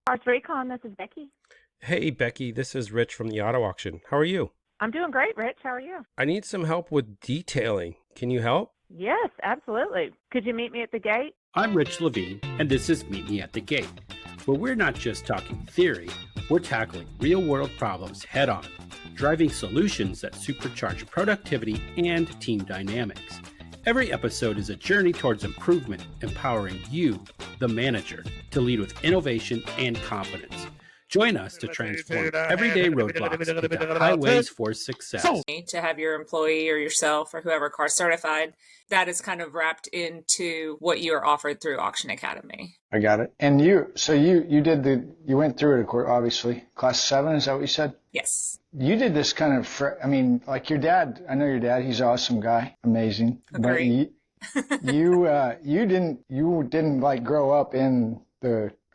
Cars Recon, this is Becky. Hey, Becky, this is Rich from the auto auction. How are you? I'm doing great, Rich. How are you? I need some help with detailing. Can you help? Yes, absolutely. Could you meet me at the gate? I'm Rich Levine, and this is Meet Me at the Gate, where we're not just talking theory, we're tackling real-world problems head-on, driving solutions that supercharge productivity and team dynamics. Every episode is a journey towards improvement, empowering you, the manager, to lead with innovation and confidence. Join us to transform everyday roadblocks into highways for success. To have your employee or yourself or whoever car certified, that is kind of wrapped into what you are offered through Auction Academy. I got it. And you went through it, obviously. Class 7, is that what you said? Yes. You did this kind of, like your dad, I know your dad, he's an awesome guy, amazing. Agreed. But you didn't like grow up in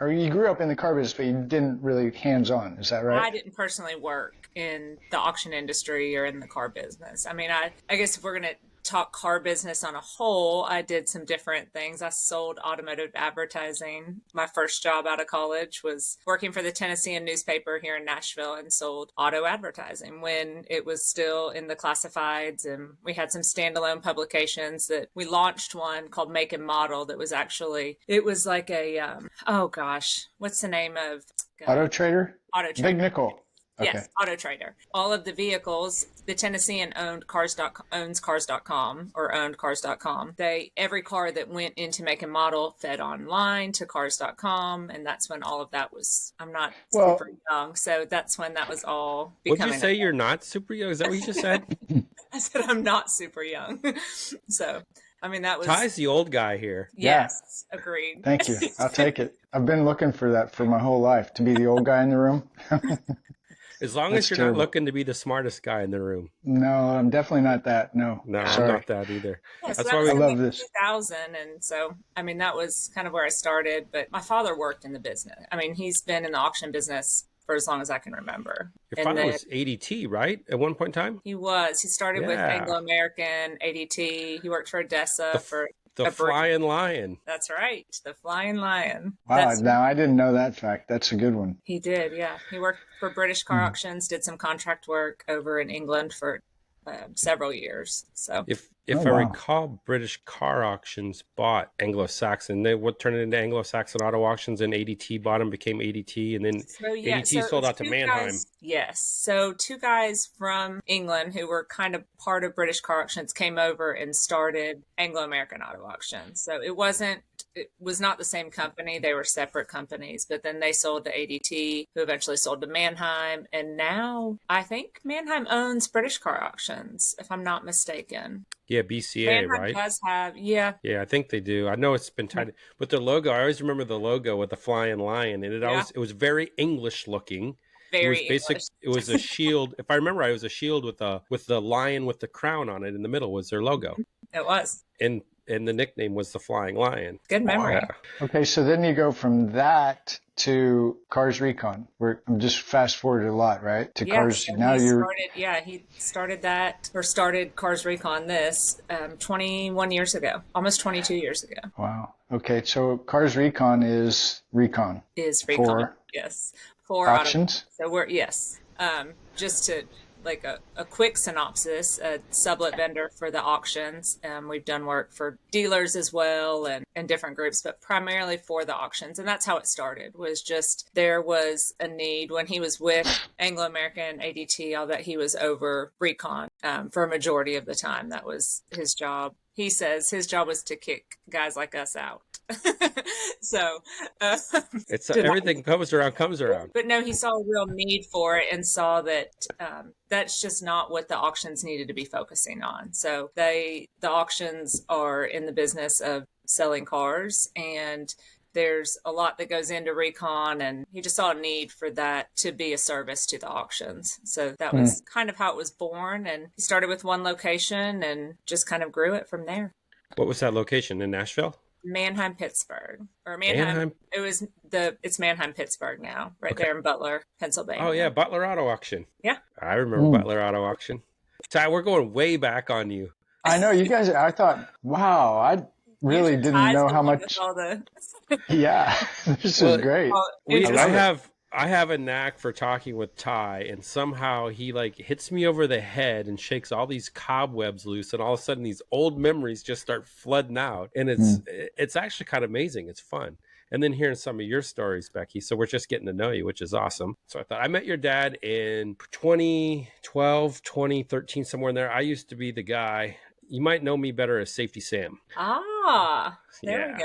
or you grew up in the car business, but you didn't really hands-on. Is that right? I didn't personally work in the auction industry or in the car business. I mean, I guess if we're going to talk car business on a whole, I did some different things. I sold automotive advertising. My first job out of college was working for the Tennessean newspaper here in Nashville and sold auto advertising when it was still in the classifieds. And we had some standalone publications that we launched one called Make and Model that was it was like a, what's the name of? Auto Trader? Auto Trader. Big Nickel. Okay. Yes, Auto Trader. All of the vehicles, the Tennessean owns Cars.com or owned Cars.com. Every car that went into Make and Model fed online to Cars.com, and that's when all of that was. I'm not super young, so that's when that was all becoming. Would you say you're not super young? Is that what you just said? I said I'm not super young. So, I mean, that was. Ty's the old guy here. Yes, yeah. Agreed. Thank you. I'll take it. I've been looking for that for my whole life, to be the old guy in the room. As long as you're not looking to be the smartest guy in the room. No, I'm definitely not that. No, I'm not that either. Yeah, That's why I love this. 2000, and so I mean that was kind of where I started. But my father worked in the business. I mean, he's been in the auction business for as long as I can remember. Your father was ADT, right? At one point in time, he was. He started with Anglo American, ADT. He worked for Odessa the Flying Lion. That's right. The Flying Lion. Wow. Now I didn't know that fact. That's a good one. He did. Yeah. He worked for British Car Auctions, did some contract work over in England for several years. So if I recall, British Car Auctions bought Anglo-Saxon. They would turn it into Anglo-Saxon Auto Auctions, and ADT bought them, became ADT, and then ADT sold out to Mannheim. Yes. So two guys from England who were kind of part of British Car Auctions came over and started Anglo-American Auto Auctions. So it was not the same company. They were separate companies, but then they sold to ADT, who eventually sold to Mannheim. And now I think Mannheim owns British Car Auctions, if I'm not mistaken. Yeah, BCA, Mannheim right? does have, yeah. Yeah, I think they do. I know it's been tied with their logo. I always remember the logo with the flying lion, and it was very English looking. Very English. It was a shield. If I remember right, it was a shield with the lion with the crown on it in the middle was their logo. It was. And the nickname was the Flying Lion. Good memory. Yeah. Okay, so then you go from that to Cars Recon. I'm just fast forwarded a lot, right? To Cars. So now he started Cars Recon 21 years ago, almost 22 years ago. Wow. Okay, so Cars Recon is Recon. Yes. For auctions. So just to like a quick synopsis, a sublet vendor for the auctions. We've done work for dealers as well and different groups, but primarily for the auctions. And that's how it started, was just there was a need when he was with Anglo American ADT, all that he was over Recon for a majority of the time. That was his job. He says his job was to kick guys like us out. So it's everything comes around. But no, he saw a real need for it and saw that that's just not what the auctions needed to be focusing on. So the auctions are in the business of selling cars, and there's a lot that goes into Recon, and he just saw a need for that to be a service to the auctions. So that was kind of how it was born, and he started with one location and just kind of grew it from there. What was that location in Nashville? Mannheim, Pittsburgh, or Mannheim. It's Mannheim, Pittsburgh now, there in Butler, Pennsylvania. Oh yeah, Butler Auto Auction. Yeah, I remember Butler Auto Auction. Ty, we're going way back on you. I know you guys. I thought, wow, really Usually didn't Ty's know the how one with much. all the Yeah, this Well, is great. I love it. have a knack for talking with Ty, and somehow he like hits me over the head and shakes all these cobwebs loose, and all of a sudden these old memories just start flooding out, and Mm. it's actually kind of amazing. It's fun. And then hearing some of your stories, Becky. So we're just getting to know you, which is awesome. So I thought I met your dad in 2012, 2013, somewhere in there. I used to be the guy. You might know me better as Safety Sam. There we Yeah.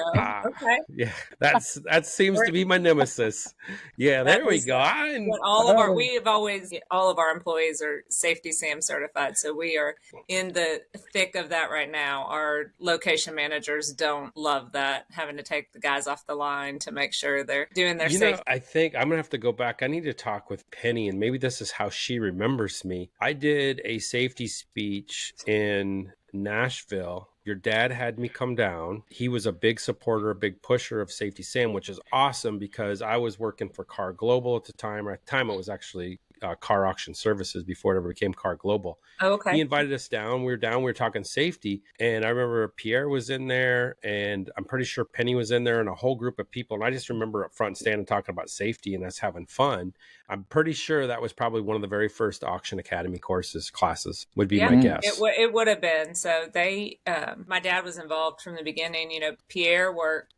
go. Okay. Yeah. That seems to We're- be my nemesis. Yeah, That there we is go. what all of our employees are Safety SAM certified. So we are in the thick of that right now. Our location managers don't love that, having to take the guys off the line to make sure they're doing their safety. I think I'm going to have to go back. I need to talk with Penny, and maybe this is how she remembers me. I did a safety speech in Nashville. Your dad had me come down. He was a big supporter, a big pusher of Safety Sam, which is awesome because I was working for Car Global at the time. At the time, it was actually Car Auction Services before it ever became Car Global. Oh, okay. He invited us down. We were talking safety. And I remember Pierre was in there, and I'm pretty sure Penny was in there, and a whole group of people. And I just remember up front standing talking about safety and us having fun. I'm pretty sure that was probably one of the very first Auction Academy classes would be my guess. It would have been. So my dad was involved from the beginning. You know, Pierre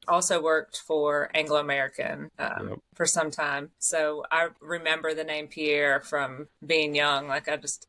also worked for Anglo American for some time. So I remember the name Pierre from being young. Like that's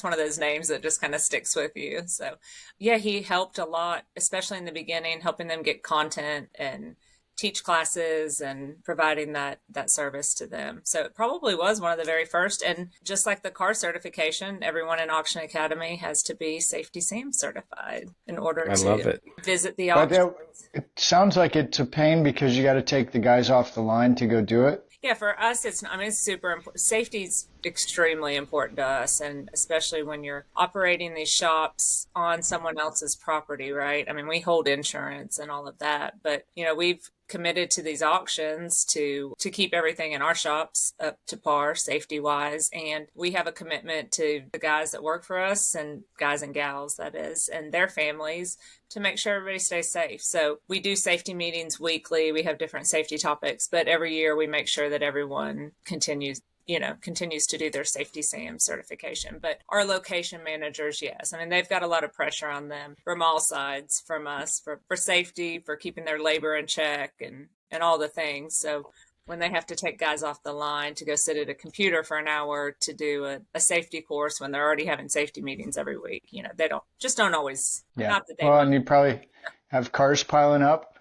one of those names that just kind of sticks with you. So yeah, he helped a lot, especially in the beginning, helping them get content and teach classes and providing that service to them. So it probably was one of the very first. And just like the car certification, everyone in Auction Academy has to be Safety SAM certified in order to visit the auction. It sounds like it's a pain because you got to take the guys off the line to go do it. Yeah, for us, it's super important. Safety's extremely important to us, and especially when you're operating these shops on someone else's property, right? I mean, we hold insurance and all of that, but we've committed to these auctions to keep everything in our shops up to par safety wise, and we have a commitment to the guys that work for us, and guys and gals that is, and their families, to make sure everybody stays safe. So we do safety meetings weekly. We have different safety topics, but every year we make sure that everyone continues to do their Safety SAM certification. But our location managers, yes. I mean, they've got a lot of pressure on them from all sides, from us, for safety, for keeping their labor in check and all the things. So when they have to take guys off the line to go sit at a computer for an hour to do a safety course when they're already having safety meetings every week, they don't always. Yeah. Not that they well, and you probably have cars piling up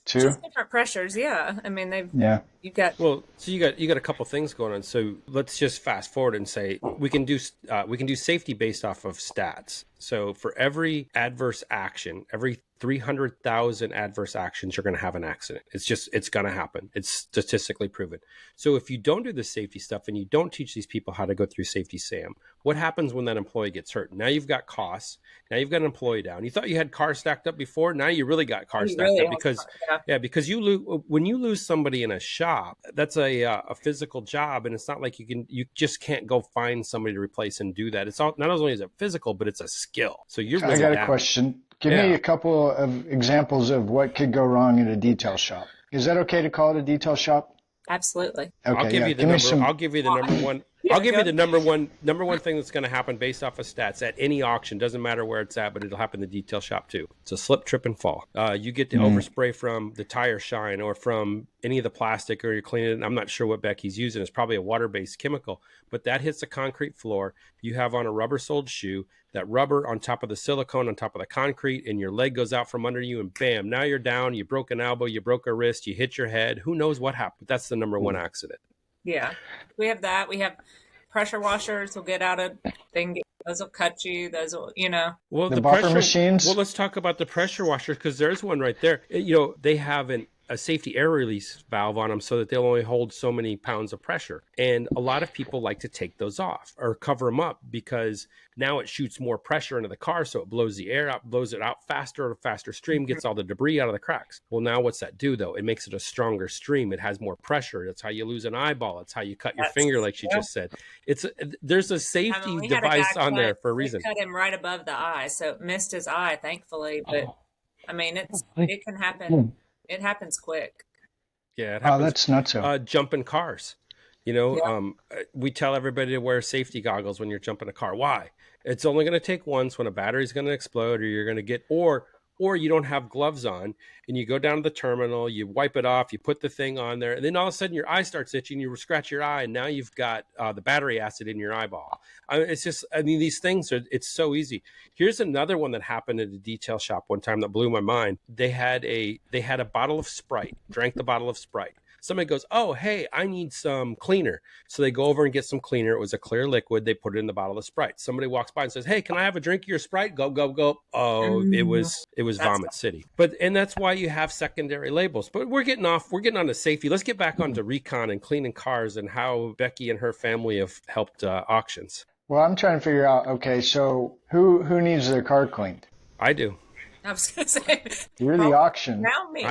too. Just different pressures, yeah. I mean, you got a couple things going on. So let's just fast forward and say we can do safety based off of stats. So for every adverse action, every 300,000 adverse actions, you're going to have an accident. It's going to happen. It's statistically proven. So if you don't do the safety stuff and you don't teach these people how to go through Safety SAM, what happens when that employee gets hurt? Now you've got costs. Now you've got an employee down. You thought you had cars stacked up before. Now you really got cars stacked up because when you lose somebody in a shop, that's a physical job, and it's not like you just can't go find somebody to replace and do that. It's not only is it physical, but it's a skill. So you're really I got a question. Give me a couple of examples of what could go wrong in a detail shop. Is that okay to call it a detail shop? Absolutely. Okay, I'll give you the number. I'll give you the number one. I'll give you the number one thing that's going to happen based off of stats at any auction. Doesn't matter where it's at, but it'll happen in the detail shop too. It's a slip, trip, and fall. You get the overspray from the tire shine or from any of the plastic, or you're cleaning it. I'm not sure what Becky's using. It's probably a water-based chemical, but that hits the concrete floor. You have on a rubber-soled shoe. That rubber on top of the silicone, on top of the concrete, and your leg goes out from under you, and bam, now you're down. You broke an elbow, you broke a wrist, you hit your head. Who knows what happened? That's the number one accident. Yeah, we have that. We have pressure washers will get out of thing. Those will cut you. Those will, Well, the buffer machines. Well, let's talk about the pressure washers because there's one right there. They have a safety air release valve on them so that they'll only hold so many pounds of pressure. And a lot of people like to take those off or cover them up because now it shoots more pressure into the car. So it blows the air out, blows it out faster, a faster stream, gets all the debris out of the cracks. Well, now what's that do though? It makes it a stronger stream. It has more pressure. That's how you lose an eyeball. It's how you cut your finger, like she just said. There's a safety device on there for a reason. Cut him right above the eye. So it missed his eye, thankfully, but I mean, it can happen. It happens quick. Yeah, it Oh, happens. that's nuts. Jumping cars. We tell everybody to wear safety goggles when you're jumping a car. Why? It's only going to take once when a battery's going to explode, or you're going to get, or you don't have gloves on, and you go down to the terminal, you wipe it off, you put the thing on there, and then all of a sudden your eye starts itching, you scratch your eye, and now you've got the battery acid in your eyeball. These things it's so easy. Here's another one that happened at a detail shop one time that blew my mind. They had a bottle of Sprite, drank the bottle of Sprite. Somebody goes, oh, hey, I need some cleaner. So they go over and get some cleaner. It was a clear liquid. They put it in the bottle of Sprite. Somebody walks by and says, hey, can I have a drink of your Sprite? Go, go, go. Oh, it was Vomit City. And that's why you have secondary labels. But we're getting on to safety. Let's get back onto recon and cleaning cars and how Becky and her family have helped auctions. Well, I'm trying to figure out, okay, so who needs their car cleaned? I do. I was going to say. You're the auction. Now me.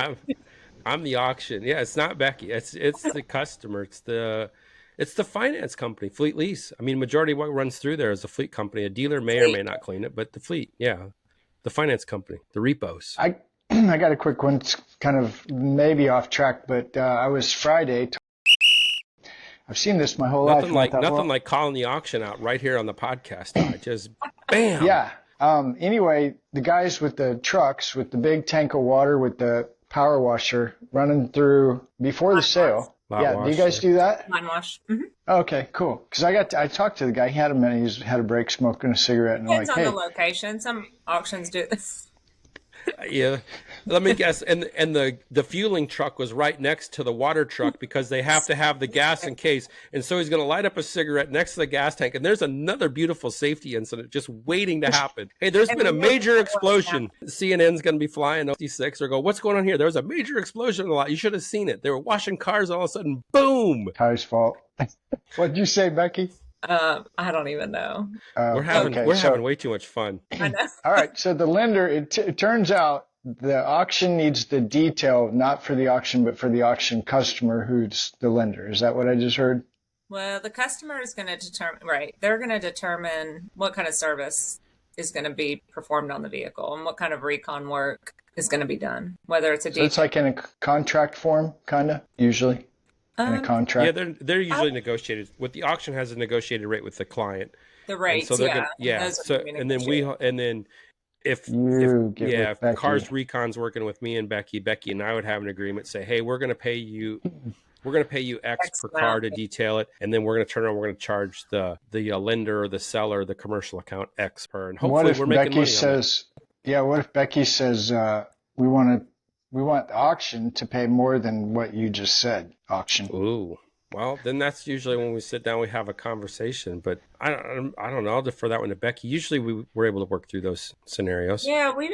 I'm the auction. Yeah, it's not Becky. It's the customer. It's the finance company, Fleet Lease. I mean, majority of what runs through there is a fleet company. A dealer may or may not clean it, but the fleet, yeah, the finance company, the repos. I got a quick one. It's kind of maybe off track, but I was Friday. I've seen this my whole life. Nothing like calling the auction out right here on the podcast. I just bam. Yeah. Anyway, the guys with the trucks with the big tank of water with the power washer running through before the sale. Yeah, do you guys do that? Line wash. Mm-hmm. Okay, cool. Because I talked to the guy. He had a minute. He had a break smoking a cigarette. And Depends like, on hey. the location. Some auctions do this. Yeah, let me guess. And the fueling truck was right next to the water truck because they have to have the gas in case. And so he's going to light up a cigarette next to the gas tank. And there's another beautiful safety incident just waiting to happen. Hey, there's been a major explosion. CNN's going to be flying 56 or go, what's going on here? There was a major explosion in the lot. You should have seen it. They were washing cars. All of a sudden, boom. Ty's fault. What'd you say, Becky? I don't even know. We're having way too much fun. I know. All right. So the lender, it turns out the auction needs the detail, not for the auction, but for the auction customer who's the lender. Is that what I just heard? Well, the customer is going to determine, right? They're going to determine what kind of service is going to be performed on the vehicle and what kind of recon work is going to be done, whether it's a So it's like in a contract form, kind of, usually. In a contract? Yeah, they're usually negotiated. What the auction has a negotiated rate with the client. The rates, so if Cars Recon's working with me and Becky and I would have an agreement. Say, hey, we're going to pay you X per car to detail it, and then we're going to turn around. We're going to charge the lender or the seller, the commercial account X per, and hopefully we're making money on it. Yeah, what if Becky says we want the auction to pay more than what you just said, auction. Ooh. Well, then that's usually when we sit down, we have a conversation. But I don't know. I'll defer that one to Becky. Usually we're able to work through those scenarios. Yeah, we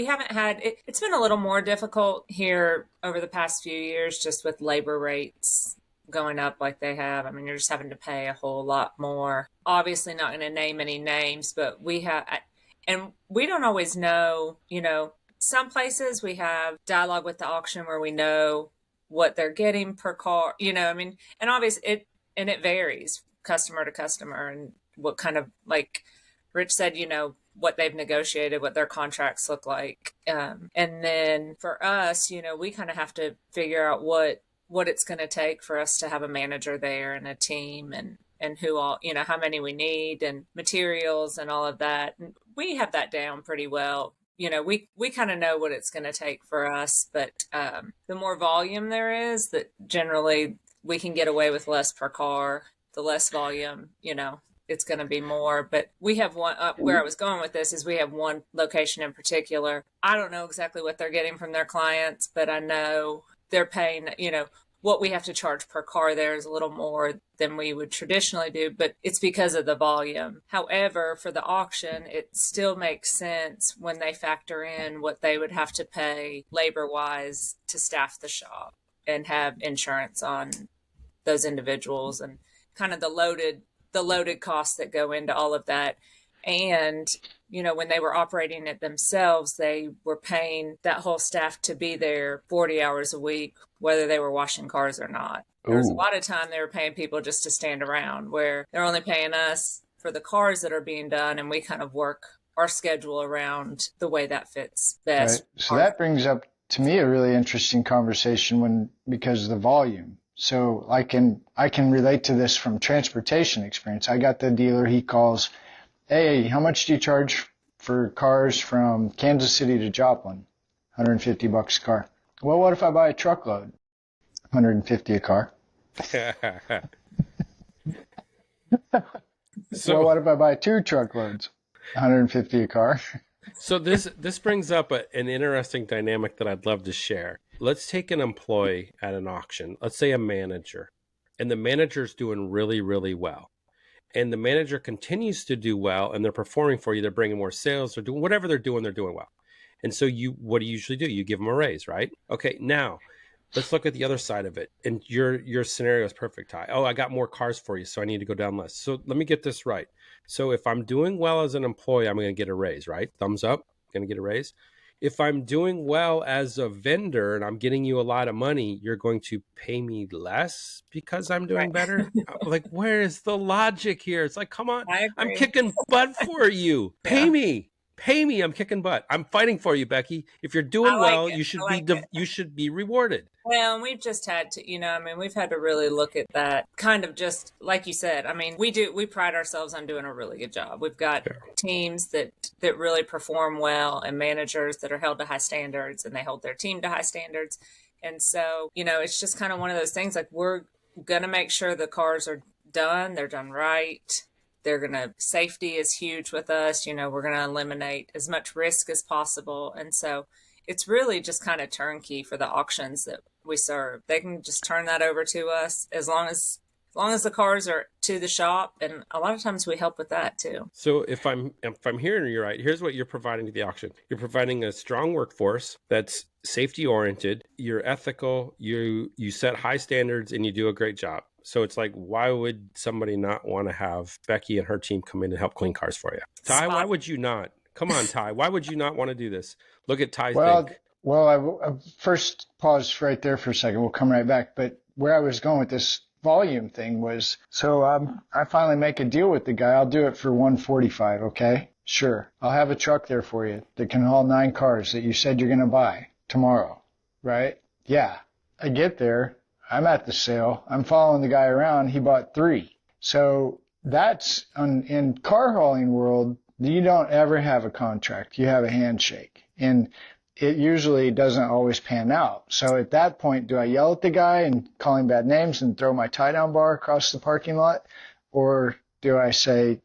haven't had it. It's been a little more difficult here over the past few years, just with labor rates going up like they have. I mean, you're just having to pay a whole lot more. Obviously not going to name any names, but we have, and we don't always know, some places we have dialogue with the auction where we know what they're getting per car, and obviously it varies customer to customer and what kind of, like Rich said, what they've negotiated, what their contracts look like. And then for us, we kind of have to figure out what it's going to take for us to have a manager there and a team and who all, how many we need and materials and all of that. And we have that down pretty well. We kind of know what it's going to take for us, but the more volume there is, that generally we can get away with less per car. The less volume, it's going to be more. But we have one, where I was going with this is we have one location in particular. I don't know exactly what they're getting from their clients, but I know they're paying, what we have to charge per car there is a little more than we would traditionally do, but it's because of the volume. However, for the auction, it still makes sense when they factor in what they would have to pay labor-wise to staff the shop and have insurance on those individuals and kind of the loaded costs that go into all of that. And, when they were operating it themselves, they were paying that whole staff to be there 40 hours a week, whether they were washing cars or not. There was a lot of time they were paying people just to stand around, where they're only paying us for the cars that are being done, and we kind of work our schedule around the way that fits best. Right. So that brings up to me a really interesting conversation because of the volume. So I can relate to this from transportation experience. I got the dealer, he calls, hey, how much do you charge for cars from Kansas City to Joplin? $150 a car. Well, what if I buy a truckload? $150 a car. Well, what if I buy 2 truckloads? $150 a car. So this brings up an interesting dynamic that I'd love to share. Let's take an employee at an auction. Let's say a manager, and the manager's doing really, really well. And the manager continues to do well, and they're performing for you. They're bringing more sales. They're doing whatever they're doing well. And so what do you usually do? You give them a raise, right? Okay, now let's look at the other side of it. And your scenario is perfect, Ty. Oh, I got more cars for you, so I need to go down less. So let me get this right. So if I'm doing well as an employee, I'm going to get a raise, right? Thumbs up, going to get a raise. If I'm doing well as a vendor and I'm getting you a lot of money, you're going to pay me less because I'm doing better? Like, where is the logic here? It's like, come on, I'm kicking butt for you. Pay me. I'm kicking butt. I'm fighting for you, Becky. If you're doing well, you should be rewarded. Well, and we've just had to, we've had to really look at that kind of just like you said. I mean, we pride ourselves on doing a really good job. We've got teams that really perform well and managers that are held to high standards and they hold their team to high standards. And so, it's just kind of one of those things like we're going to make sure the cars are done. They're done right. Safety is huge with us. We're going to eliminate as much risk as possible. And so it's really just kind of turnkey for the auctions that we serve. They can just turn that over to us as long as the cars are to the shop. And a lot of times we help with that too. So if I'm hearing you right, here's what you're providing to the auction. You're providing a strong workforce that's safety oriented. You're ethical. You set high standards and you do a great job. So it's like, why would somebody not want to have Becky and her team come in and help clean cars for you? Ty, why would you not? Come on, Ty. Why would you not want to do this? Look at Ty's think. Well, I first pause right there for a second. We'll come right back. But where I was going with this volume thing was, so I finally make a deal with the guy. I'll do it for $145, okay? Sure. I'll have a truck there for you that can haul 9 cars that you said you're going to buy tomorrow, right? Yeah. I get there. I'm at the sale. I'm following the guy around. He bought 3. So that's in car hauling world, you don't ever have a contract. You have a handshake. And it usually doesn't always pan out. So at that point, do I yell at the guy and call him bad names and throw my tie-down bar across the parking lot? Or do I say,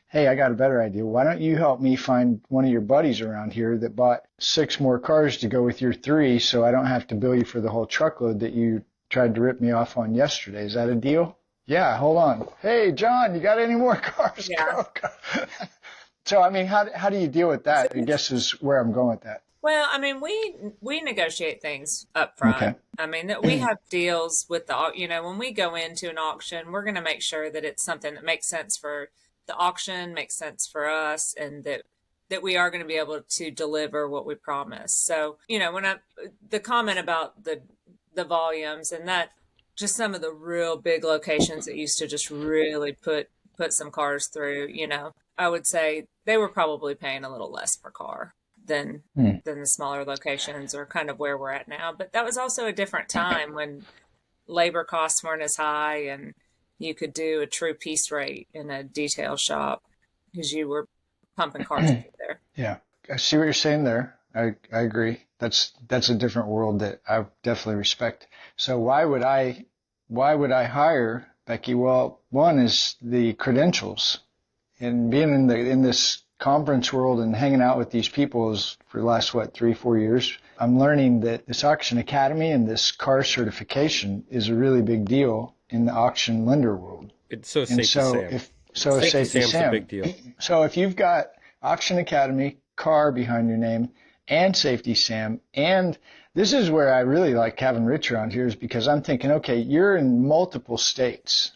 hey, I got a better idea. Why don't you help me find one of your buddies around here that bought 6 more cars to go with your 3 so I don't have to bill you for the whole truckload that you tried to rip me off on yesterday. Is that a deal? Yeah, hold on. Hey, John, you got any more cars? Yeah. Go. So, I mean, how do you deal with that? I guess is where I'm going with that. Well, I mean, we negotiate things up front. Okay. I mean, that we have deals with when we go into an auction, we're going to make sure that it's something that makes sense for the auction, makes sense for us, and that we are going to be able to deliver what we promise. So, the comment about the volumes and that just some of the real big locations that used to just really put some cars through, I would say they were probably paying a little less per car than the smaller locations or kind of where we're at now. But that was also a different time when labor costs weren't as high and you could do a true piece rate in a detail shop because you were pumping cars through there. Yeah. I see what you're saying there. I agree. That's a different world that I definitely respect. So why would I hire Becky? Well, one is the credentials, and being in this conference world and hanging out with these people is for the last 3-4 years. I'm learning that this auction academy and this car certification is a really big deal in the auction lender world. It's so Safety Sam. Safety Sam's a big deal. So if you've got auction academy, car behind your name, and Safety Sam, and this is where I really like having Rich around here is because I'm thinking, okay, you're in multiple states.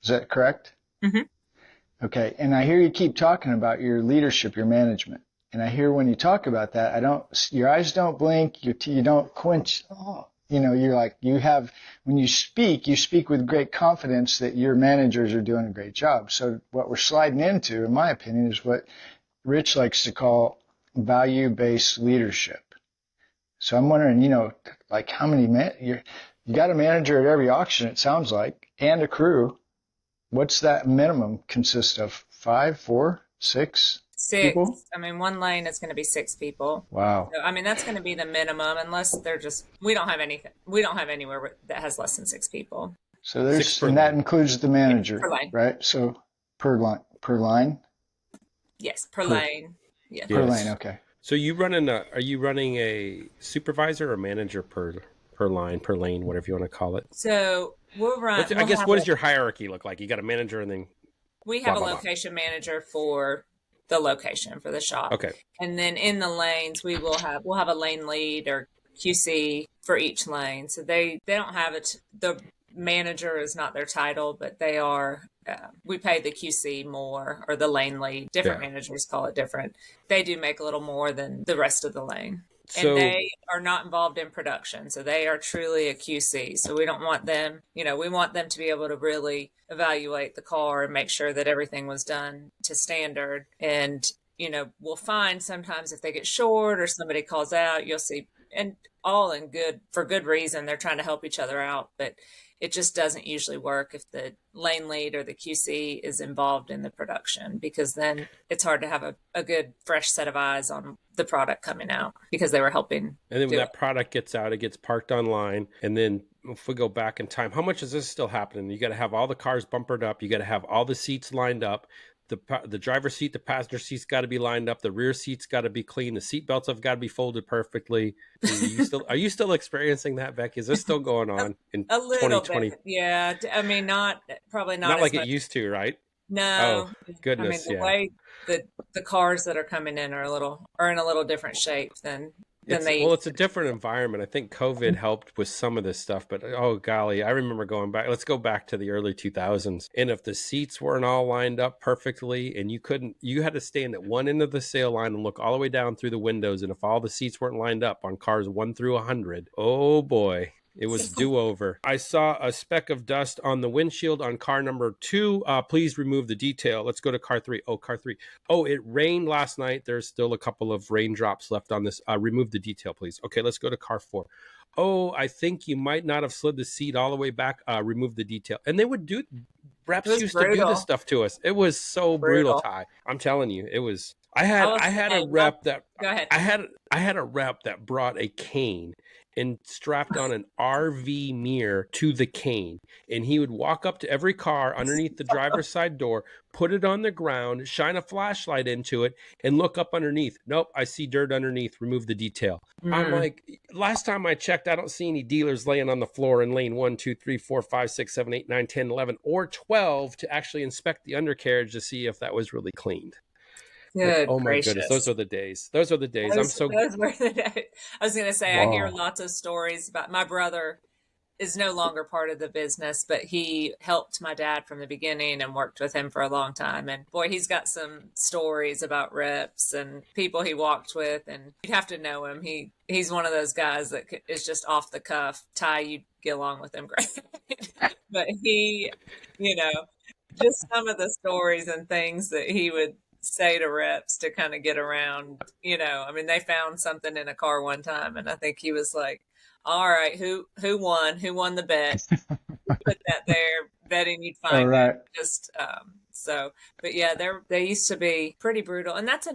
Is that correct? Mm-hmm. Okay, and I hear you keep talking about your leadership, your management, and I hear when you talk about that, your eyes don't blink, you don't quench. Oh, you're like when you speak with great confidence that your managers are doing a great job. So what we're sliding into, in my opinion, is what Rich likes to call value-based leadership. So I'm wondering, like how many you got a manager at every auction, it sounds like, and a crew. What's that minimum consist of? 5, 4, 6 people? I mean, one lane is going to be 6 people. Wow. So, I mean, that's going to be the minimum unless they're just, we don't have anything. We don't have anywhere that has less than 6 people. So and that includes the manager, per lane. Right? So per line? Yes, per lane. Yeah. Per lane, okay. So are you running a supervisor or manager per line, per lane, whatever you want to call it? So we'll run. I guess what does your hierarchy look like? You got a manager and then we have a location manager for the location for the shop. Okay. And then in the lanes we'll have a lane lead or QC for each lane. So they don't have it. The manager is not their title, but they are. We pay the QC more, or the lane lead. Different managers call it different. They do make a little more than the rest of the lane. And they are not involved in production. So they are truly a QC. So we don't want them, we want them to be able to really evaluate the car and make sure that everything was done to standard. And, we'll find sometimes if they get short or somebody calls out, you'll see, and all for good reason, they're trying to help each other out. But it just doesn't usually work if the lane lead or the QC is involved in the production, because then it's hard to have a good fresh set of eyes on the product coming out because they were helping. And then when that product gets out, it gets parked online. And then if we go back in time, how much is this still happening? You got to have all the cars bumpered up. You got to have all the seats lined up. The driver's seat, the passenger seat's got to be lined up. The rear seat's got to be clean. The seat belts have got to be folded perfectly. Are you still experiencing that, Becky? Is this still going on in a little 2020? bit? Yeah, I mean, probably not Not as like much. it used to, right? No. Oh, goodness. I mean, the way the cars that are coming in are in a little different shape than it's a different environment. I think COVID helped with some of this stuff, but oh golly, I remember going back. Let's go back to the early 2000s. And if the seats weren't all lined up perfectly and you had to stand at one end of the sale line and look all the way down through the windows. And if all the seats weren't lined up on cars 1 through 100, oh boy. It was do-over. I saw a speck of dust on the windshield on car number 2. Please remove the detail. Let's go to car 3. Oh, car 3. Oh, it rained last night. There's still a couple of raindrops left on this. Remove the detail, please. Okay, let's go to car 4. Oh, I think you might not have slid the seat all the way back. Remove the detail. And they would reps used to do this stuff to us. It was so brutal, Ty. I'm telling you, it was. I had a rep that brought a cane and strapped on an RV mirror to the cane. And he would walk up to every car underneath the driver's side door, put it on the ground, shine a flashlight into it, and look up underneath. Nope, I see dirt underneath. Remove the detail. I'm like, last time I checked, I don't see any dealers laying on the floor in lane 1, 2, 3, 4, 5, 6, 7, 8, 9, 10, 11, or 12 to actually inspect the undercarriage to see if that was really cleaned. Good oh my gracious. Goodness, those are the days. Those are the days. Those were the days. I was going to say, Wow. I hear lots of stories about my brother is no longer part of the business, but he helped my dad from the beginning and worked with him for a long time. And boy, he's got some stories about reps and people he walked with, and you'd have to know him. He's one of those guys that is just off the cuff. Ty, you'd get along with him great. But he, just some of the stories and things that he would say to reps to kind of get around, I mean, they found something in a car one time and I think he was like, all right, who won the bet? Put that there, betting you'd find right. it. Just, but yeah, they used to be pretty brutal. And that's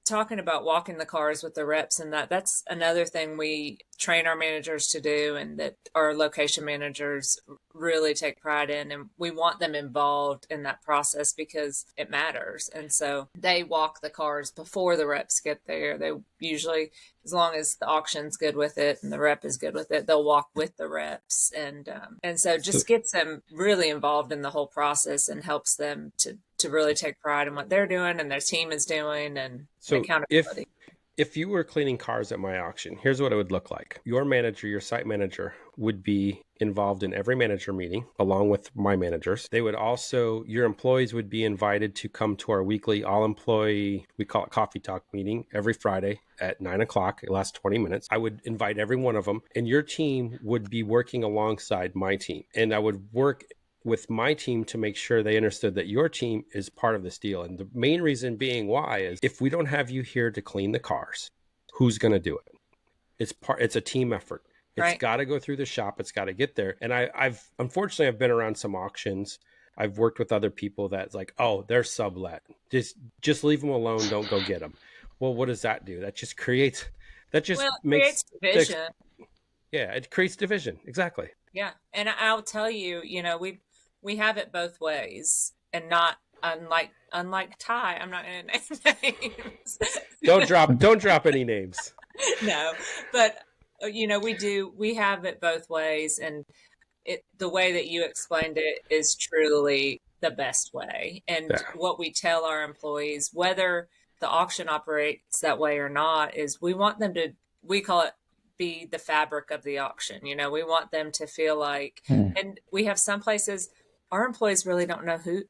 talking about walking the cars with the reps and that's another thing we train our managers to do and that our location managers really take pride in, and we want them involved in that process because it matters. And so they walk the cars before the reps get there. They usually, as long as the auction's good with it and the rep is good with it, they'll walk with the reps, and so just gets them really involved in the whole process and helps them to really take pride in what they're doing and their team is doing, and so accountability. If you were cleaning cars at my auction, here's what it would look like. Your manager, your site manager, would be involved in every manager meeting along with my managers. They would also, your employees would be invited to come to our weekly all-employee, we call it coffee talk meeting, every Friday at 9 o'clock. It lasts 20 minutes. I would invite every one of them, and your team would be working alongside my team. And I would work with my team to make sure they understood that your team is part of this deal. And the main reason being why is if we don't have you here to clean the cars, who's going to do it? It's a team effort. It's got to go through the shop. It's got to get there. And I've unfortunately I've been around some auctions. I've worked with other people that's like, oh, they're sublet. Just leave them alone. Don't go get them. Well, what does that do? That just creates creates division. It creates division. Exactly. Yeah. And I'll tell you, we have it both ways, and not unlike Ty. I'm not going to name names. Don't drop any names. No, but we have it both ways, and the way that you explained it is truly the best way. And what we tell our employees, whether the auction operates that way or not, is we want them to, we call it, be the fabric of the auction. We want them to feel like, and we have some places our employees really don't know who.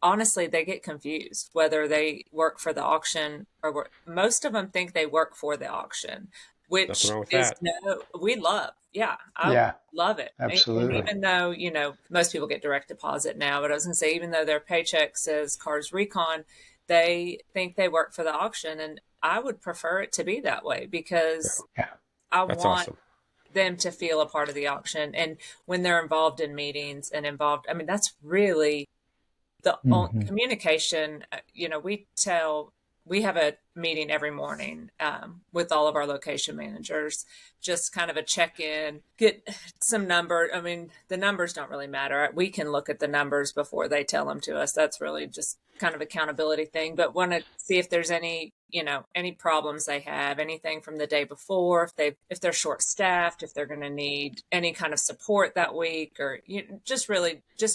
Honestly, they get confused whether they work for the auction or most of them think they work for the auction, which is we love. Yeah, I love it. Absolutely. And even though, most people get direct deposit now, but I was going to say, even though their paycheck says Cars Recon, they think they work for the auction. And I would prefer it to be that way, because I want them to feel a part of the auction. And when they're involved in meetings and that's really the communication. We have a meeting every morning with all of our location managers, just kind of a check-in, get some number. The numbers don't really matter. We can look at the numbers before they tell them to us. That's really just kind of accountability thing, but want to see if there's any problems they have, anything from the day before, if they're short-staffed, if they're going to need any kind of support that week, or just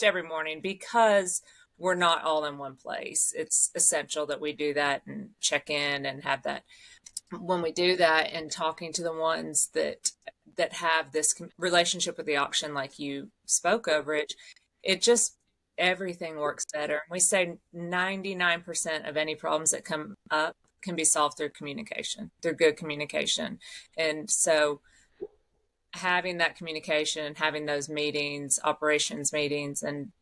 every morning, because we're not all in one place. It's essential that we do that and check in and have that. When we do that, and talking to the ones that have this relationship with the auction, like you spoke of, Rich, everything works better. We say 99% of any problems that come up can be solved through communication, through good communication. And so having that communication, having those meetings, operations meetings, and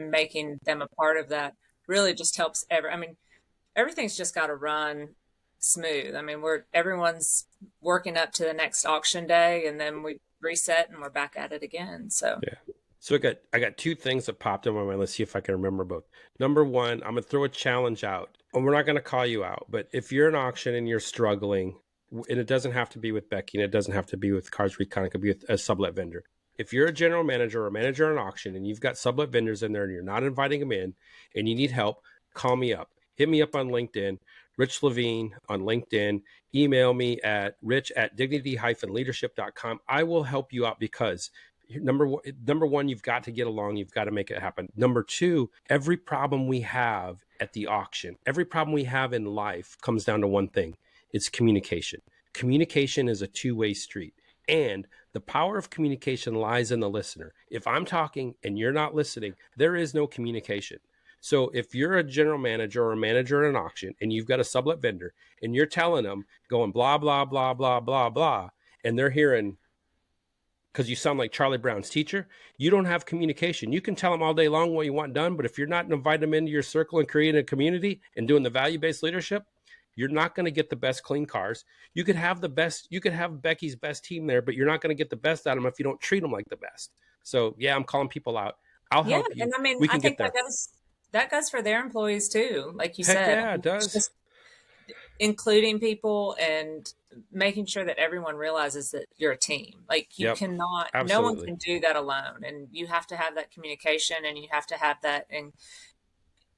making them a part of that really just helps. Everything's just got to run smooth. Everyone's working up to the next auction day, and then we reset and we're back at it again. So I got two things that popped in my mind. Let's see if I can remember both. Number one, I'm gonna throw a challenge out, and we're not gonna call you out, but if you're an auction and you're struggling, and it doesn't have to be with Becky, and it doesn't have to be with Cars Recon, it could be with a sublet vendor. If you're a general manager or a manager in an auction and you've got sublet vendors in there and you're not inviting them in and you need help, call me up. Hit me up on LinkedIn, Rich Levine on LinkedIn. Email me at rich@dignity-leadership.com. I will help you out, because number one, you've got to get along. You've got to make it happen. Number two, every problem we have at the auction, every problem we have in life comes down to one thing. It's communication. Communication is a two-way street. And the power of communication lies in the listener. If I'm talking and you're not listening, there is no communication. So if you're a general manager or a manager in an auction and you've got a sublet vendor and you're telling them, going blah, blah, blah, blah, blah, blah, and they're hearing, because you sound like Charlie Brown's teacher, you don't have communication. You can tell them all day long what you want done, but if you're not inviting them into your circle and creating a community and doing the value-based leadership, you're not going to get the best clean cars. You could have Becky's best team there, but you're not going to get the best out of them if you don't treat them like the best. So I'm calling people out. I'll help you. And we can I think get there. That goes for their employees too. Like you said, yeah, it does. Just including people and making sure that everyone realizes that you're a team. Like you cannot, absolutely. No one can do that alone. And you have to have that communication, and you have to have that, and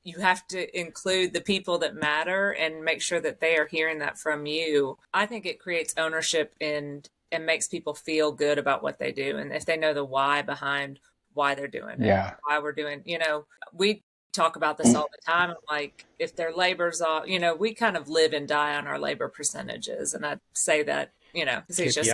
you have to include the people that matter and make sure that they are hearing that from you. I think it creates ownership and makes people feel good about what they do. And if they know the why behind why they're doing it, why we're doing, we talk about this all the time. Like if their labor's off, we kind of live and die on our labor percentages. And I say that, it's just,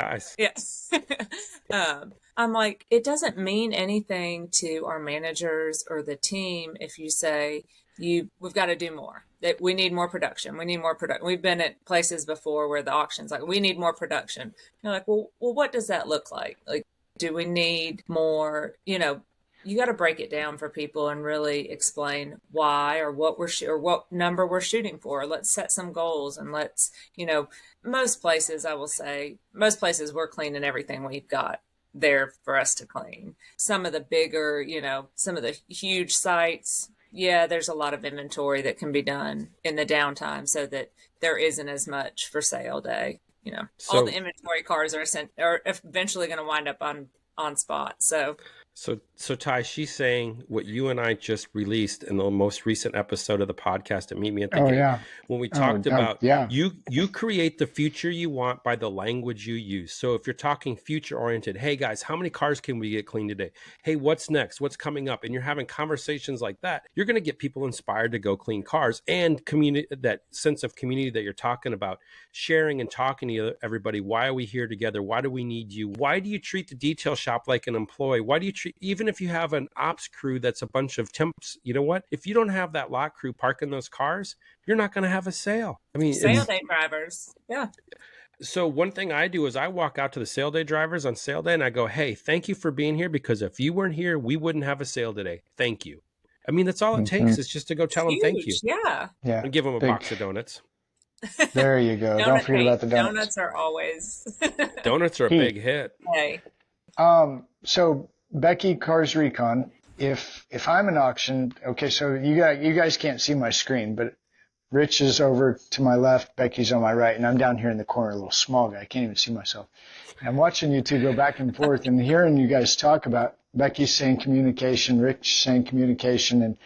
I'm like, it doesn't mean anything to our managers or the team if you say we've got to do more. That we need more production. We need more production. We've been at places before where the auction's like, we need more production. You're like, well, what does that look like? Like, do we need more? you got to break it down for people and really explain why or what or what number we're shooting for. Let's set some goals and let's, most places, I will say, most places we're cleaning everything we've got there for us to clean. Some of the bigger, some of the huge sites, yeah, there's a lot of inventory that can be done in the downtime so that there isn't as much for sale day. All the inventory cars are eventually going to wind up on spot. So Ty, she's saying what you and I just released in the most recent episode of the podcast at Meet Me at the Gate. Yeah. When we talked about you create the future you want by the language you use. So if you're talking future oriented, hey guys, how many cars can we get cleaned today? Hey, what's next? What's coming up? And you're having conversations like that, you're going to get people inspired to go clean cars, and that sense of community that you're talking about, sharing and talking to everybody. Why are we here together? Why do we need you? Why do you treat the detail shop like an employee? Why do you treat, even if you have an ops crew that's a bunch of temps, you know what? If you don't have that lot crew parking those cars, you're not going to have a sale. I mean, sale day drivers. Yeah. So one thing I do is I walk out to the sale day drivers on sale day and I go, hey, thank you for being here, because if you weren't here, we wouldn't have a sale today. Thank you. I mean, that's all it takes is just to go tell them thank you. Yeah. And give them a box of donuts. There you go. Don't forget about the donuts. Donuts are always. Donuts are a big hit. Hey. So Becky, Cars Recon, if I'm an auction, okay, so you guys can't see my screen, but Rich is over to my left, Becky's on my right, and I'm down here in the corner, a little small guy. I can't even see myself. I'm watching you two go back and forth and hearing you guys talk about Becky saying communication, Rich saying communication, and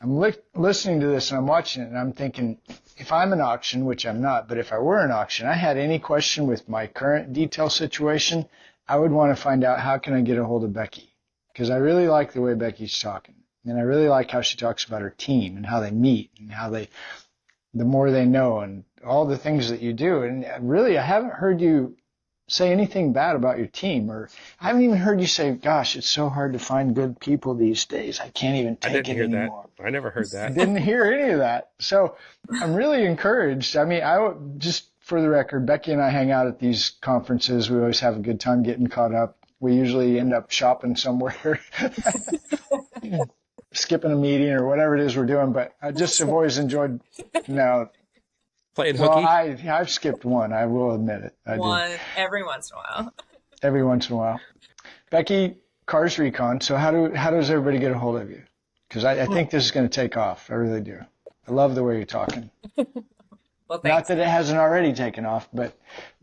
I'm listening to this and I'm watching it and I'm thinking, if I'm an auction, which I'm not, but if I were an auction, I had any question with my current detail situation, I would want to find out how can I get a hold of Becky, because I really like the way Becky's talking, and I really like how she talks about her team and how they meet and how the more they know and all the things that you do. And really, I haven't heard you say anything bad about your team, or I haven't even heard you say, gosh, it's so hard to find good people these days. I can't even take it anymore. I never heard that. I didn't hear any of that. So I'm really encouraged. I mean, just for the record, Becky and I hang out at these conferences. We always have a good time getting caught up. We usually end up shopping somewhere, skipping a meeting or whatever it is we're doing. But I just have always enjoyed, playing hooky? Well, I've skipped one. I will admit it. Every once in a while. Every once in a while. Becky, Cars Recon. So how does everybody get a hold of you? Because I think this is going to take off. I really do. I love the way you're talking. Well, thanks. Not that it hasn't already taken off, but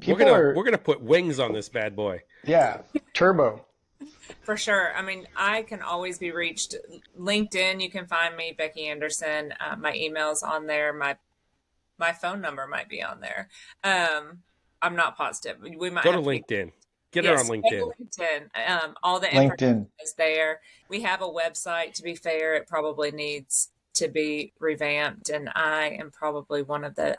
we're gonna put wings on this bad boy. Yeah, turbo. For sure. I mean, I can always be reached. LinkedIn, you can find me, Becky Anderson. My email's on there. My phone number might be on there. I'm not positive. We might go to LinkedIn. Get her on LinkedIn. LinkedIn. All the information is there. We have a website. To be fair, it probably needs to be revamped, and I am probably one of the.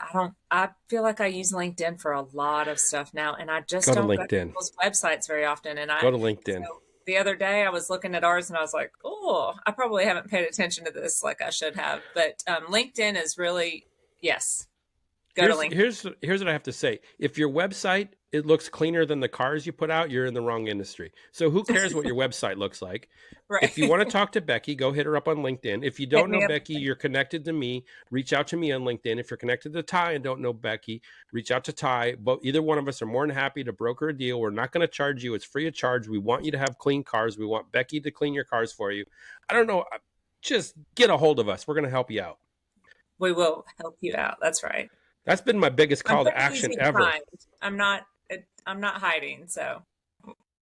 I feel like I use LinkedIn for a lot of stuff now, and I just don't go to those websites very often. And go to LinkedIn. So the other day, I was looking at ours, and I was like, "Oh, I probably haven't paid attention to this like I should have." But LinkedIn is really yes. Go to LinkedIn. Here's what I have to say. If your website it looks cleaner than the cars you put out, you're in the wrong industry. So who cares what your website looks like? Right. If you want to talk to Becky, go hit her up on LinkedIn. If you don't know Becky, you're connected to me, reach out to me on LinkedIn. If you're connected to Ty and don't know Becky, reach out to Ty. But either one of us are more than happy to broker a deal. We're not going to charge you. It's free of charge. We want you to have clean cars. We want Becky to clean your cars for you. I don't know. Just get a hold of us. We're going to help you out. We will help you out. That's right. That's been my biggest call to action ever. I'm not hiding, so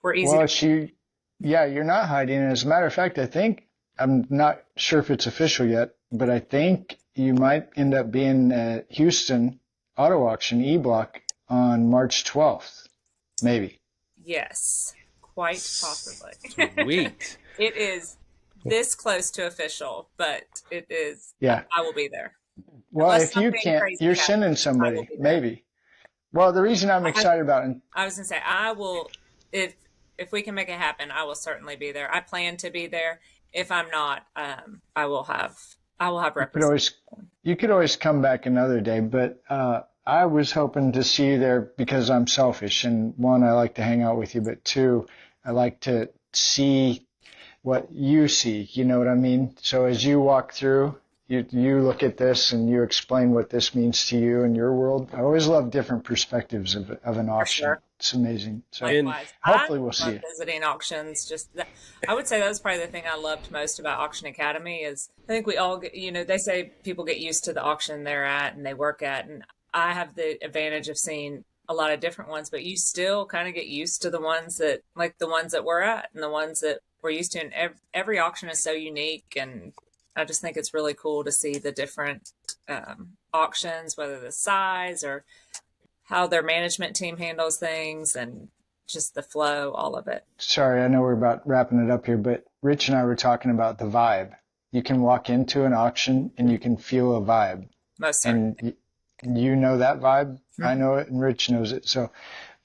we're easy. Well, you're not hiding. And as a matter of fact, I think, I'm not sure if it's official yet, but I think you might end up being at Houston Auto Auction E-Block on March 12th, maybe. Yes, quite possibly. Sweet. It is this close to official, but it is. Yeah. I will be there. Well, if you can't, you're sending somebody, maybe. Well, the reason I'm excited about it. I was going to say, I will, if we can make it happen, I will certainly be there. I plan to be there. If I'm not, I will have representation. You could always come back another day, but I was hoping to see you there because I'm selfish. And one, I like to hang out with you, but two, I like to see what you see. You know what I mean? So as you walk through, you look at this and you explain what this means to you in your world. I always love different perspectives of an auction. sure. It's amazing. So Likewise. hopefully we'll I see love it. visiting auctions. I would say that was probably the thing I loved most about Auction Academy is I think we all get, they say people get used to the auction they're at and they work at, and I have the advantage of seeing a lot of different ones, but you still kind of get used to the ones that we're at and the ones that we're used to. And every auction is so unique, and I just think it's really cool to see the different auctions, whether the size or how their management team handles things and just the flow, all of it. Sorry, I know we're about wrapping it up here, but Rich and I were talking about the vibe. You can walk into an auction and you can feel a vibe. Most certainly. And you know that vibe. I know it, and Rich knows it. So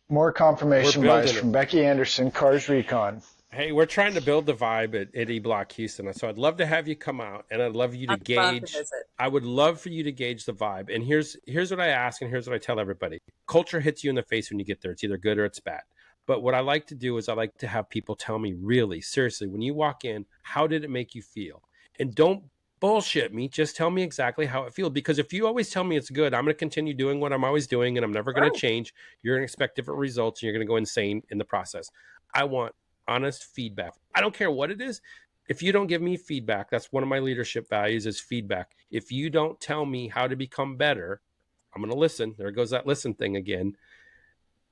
more confirmation bias from Becky Anderson, Cars Recon. Hey, we're trying to build the vibe at E Block Houston. So I'd love to have you come out, and I'd love you to gauge. I would love for you to gauge the vibe. And here's what I ask, and here's what I tell everybody. Culture hits you in the face when you get there. It's either good or it's bad. But what I like to do is I like to have people tell me really, seriously, when you walk in, how did it make you feel? And don't bullshit me. Just tell me exactly how it feels. Because if you always tell me it's good, I'm going to continue doing what I'm always doing, and I'm never going to change. You're going to expect different results, and you're going to go insane in the process. I want honest feedback. I don't care what it is. If you don't give me feedback, that's one of my leadership values is feedback. If you don't tell me how to become better, I'm going to listen. There goes that listen thing again.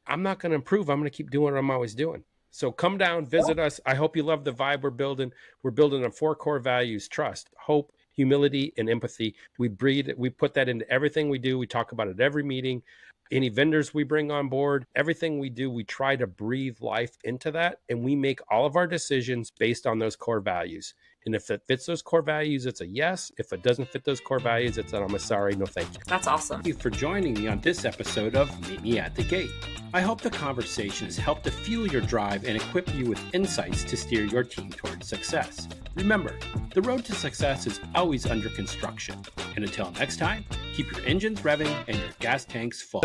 I'm not going to improve. I'm going to keep doing what I'm always doing. So come down, visit us. I hope you love the vibe we're building. We're building on 4 core values: trust, hope, humility, and empathy. We put that into everything we do. We talk about it every meeting. Any vendors we bring on board, everything we do, we try to breathe life into that, and we make all of our decisions based on those core values. And if it fits those core values, it's a yes. If it doesn't fit those core values, it's an I'm a sorry, no thank you. That's awesome. Thank you for joining me on this episode of Meet Me at the Gate. I hope the conversation has helped to fuel your drive and equip you with insights to steer your team towards success. Remember, the road to success is always under construction. And until next time, keep your engines revving and your gas tanks full.